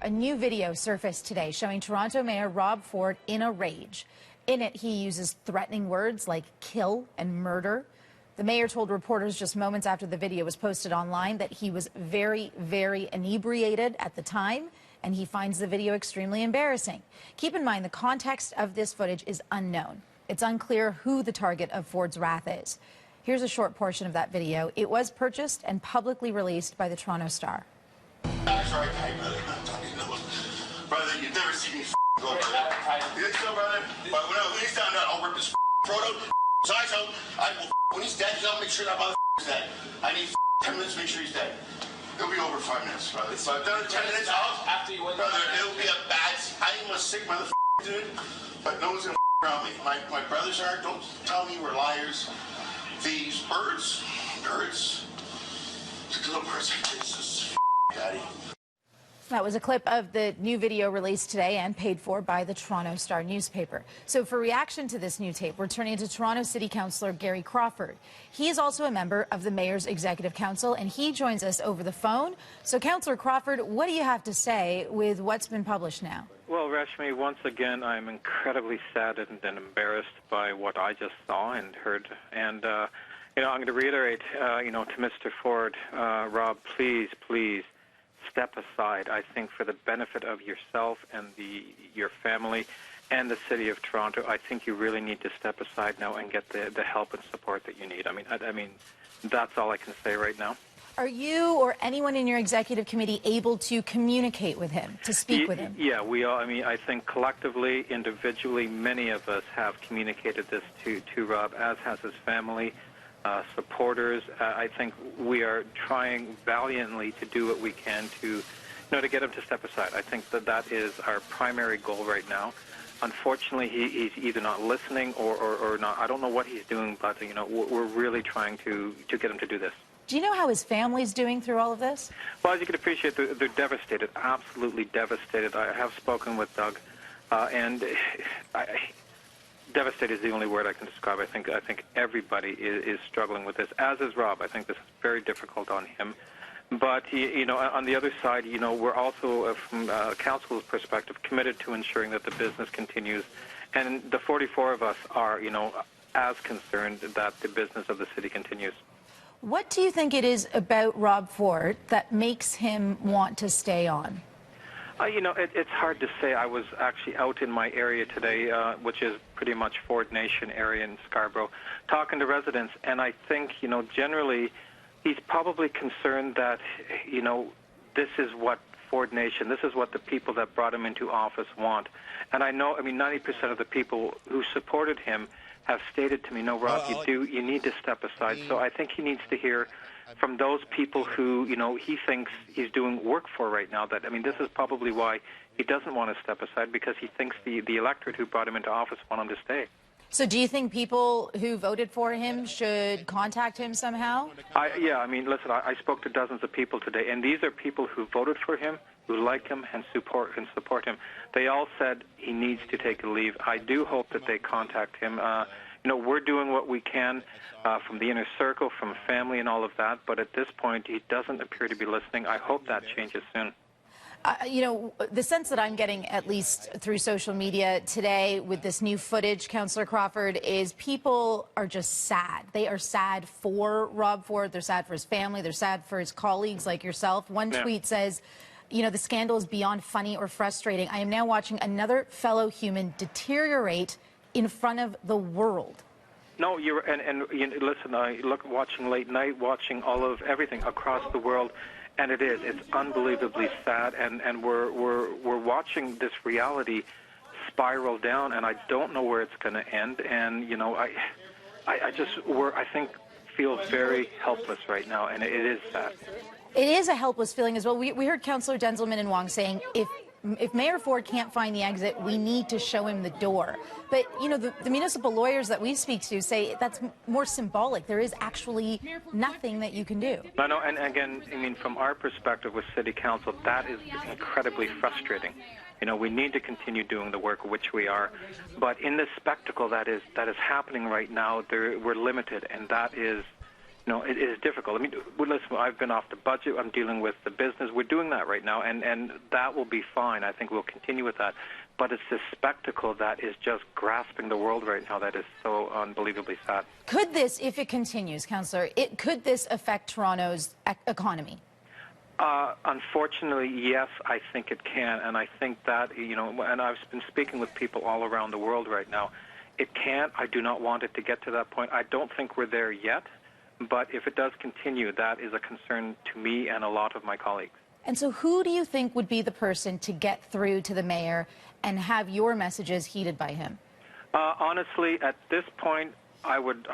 A new video surfaced today showing Toronto Mayor Rob Ford in a rage. In it, he uses threatening words like kill and murder. The mayor told reporters just moments after the video was posted online that he was very, very inebriated at the time, and he finds the video extremely embarrassing. Keep in mind, the context of this footage is unknown. It's unclear who the target of Ford's wrath is. Here's a short portion of that video. It was purchased and publicly released by the Toronto Star. That's right, brother. Brother, you've never seen me go, brother. You think so, brother? But when he's down there, I'll rip his throat out, his eyes out. When he's dead, I'll make sure that motherfucker's dead. I need 10 minutes to make sure he's dead. It'll be over 5 minutes, brother. So I've done it 10 minutes out. After you win, brother, it'll be a bad. I'm a sick motherfucker, dude. But no one's gonna around me. My brothers are. Don't tell me we're liars. These birds, little birds like this is daddy. That was a clip of the new video released today and paid for by the Toronto Star newspaper. So for reaction to this new tape, we're turning to Toronto City Councillor Gary Crawford. He is also a member of the Mayor's Executive Council, and he joins us over the phone. So, Councillor Crawford, what do you have to say with what's been published now? Well, Rashmi, once again, I'm incredibly saddened and embarrassed by what I just saw and heard. And, I'm going to reiterate, to Mr. Ford, Rob, please step aside. I think for the benefit of yourself and your family and the City of Toronto, I think you really need to step aside now and get the help and support that you need. I mean, that's all I can say right now. Are you or anyone in your executive committee able to communicate with him, to speak with him? Yeah, we are. I think collectively, individually, many of us have communicated this to Rob, as has his family, supporters. I think we are trying valiantly to do what we can to get him to step aside. I think that is our primary goal right now. Unfortunately, he's either not listening or not. I don't know what he's doing, but we're really trying to get him to do this. Do you know how his family's doing through all of this? Well, as you can appreciate, they're devastated, absolutely devastated. I have spoken with Doug, and devastated is the only word I can describe. I think everybody is struggling with this, as is Rob. I think this is very difficult on him. But, on the other side, we're also, from council's perspective, committed to ensuring that the business continues. And the 44 of us are, as concerned that the business of the city continues. What do you think it is about Rob Ford that makes him want to stay on? It's hard to say. I was actually out in my area today, which is pretty much Ford Nation area in Scarborough, talking to residents. And I think, generally, he's probably concerned that, this is what Ford Nation, this is what the people that brought him into office want. And I know, 90% of the people who supported him have stated to me, no, Rob, you need to step aside. So I think he needs to hear from those people who, he thinks he's doing work for right now. That, this is probably why he doesn't want to step aside, because he thinks the electorate who brought him into office want him to stay. So do you think people who voted for him should contact him somehow? Listen, I spoke to dozens of people today, and these are people who voted for him, who like him and support him. They all said he needs to take a leave. I do hope that they contact him. We're doing what we can from the inner circle, from family and all of that, but at this point, he doesn't appear to be listening. I hope that changes soon. The sense that I'm getting, at least through social media today with this new footage, Councillor Crawford, is people are just sad. They are sad for Rob Ford. They're sad for his family. They're sad for his colleagues like yourself. One tweet says, the scandal is beyond funny or frustrating. I am now watching another fellow human deteriorate in front of the world. No, listen, I watching late night, watching all of everything across the world. And it's unbelievably sad, and we're watching this reality spiral down, and I don't know where it's going to end. And I think feel very helpless right now, and it is sad. It is a helpless feeling as well. We heard Councillor Denzelman and Wong saying if Mayor Ford can't find the exit, we need to show him the door. But, the municipal lawyers that we speak to say that's more symbolic. There is actually nothing that you can do. No, and again, from our perspective with City Council, that is incredibly frustrating. We need to continue doing the work, which we are. But in this spectacle that is happening right now, we're limited, and that is it is difficult. I mean, listen, I've been off the budget. I'm dealing with the business. We're doing that right now, and that will be fine. I think we'll continue with that. But it's this spectacle that is just grasping the world right now that is so unbelievably sad. Could this, if it continues, Councillor, could this affect Toronto's economy? Unfortunately, yes, I think it can, and I think that, and I've been speaking with people all around the world right now. It can't. I do not want it to get to that point. I don't think we're there yet, but if it does continue, that is a concern to me and a lot of my colleagues. And so who do you think would be the person to get through to the mayor and have your messages heeded by him? Honestly, at this point, I would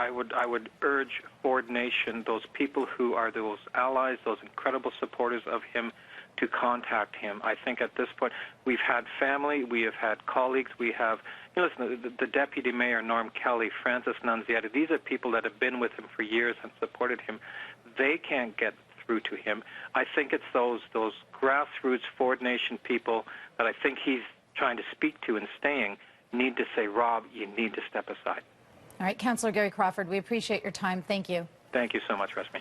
urge Ford Nation, those people who are those allies, those incredible supporters of him, to contact him. I think at this point, we've had family, we have had colleagues, we have, listen, the Deputy Mayor, Norm Kelly, Francis Nunziata, these are people that have been with him for years and supported him. They can't get through to him. I think it's those grassroots Ford Nation people that I think he's trying to speak to and staying need to say, Rob, you need to step aside. All right, Councillor Gary Crawford, we appreciate your time. Thank you. Thank you so much, Resmi.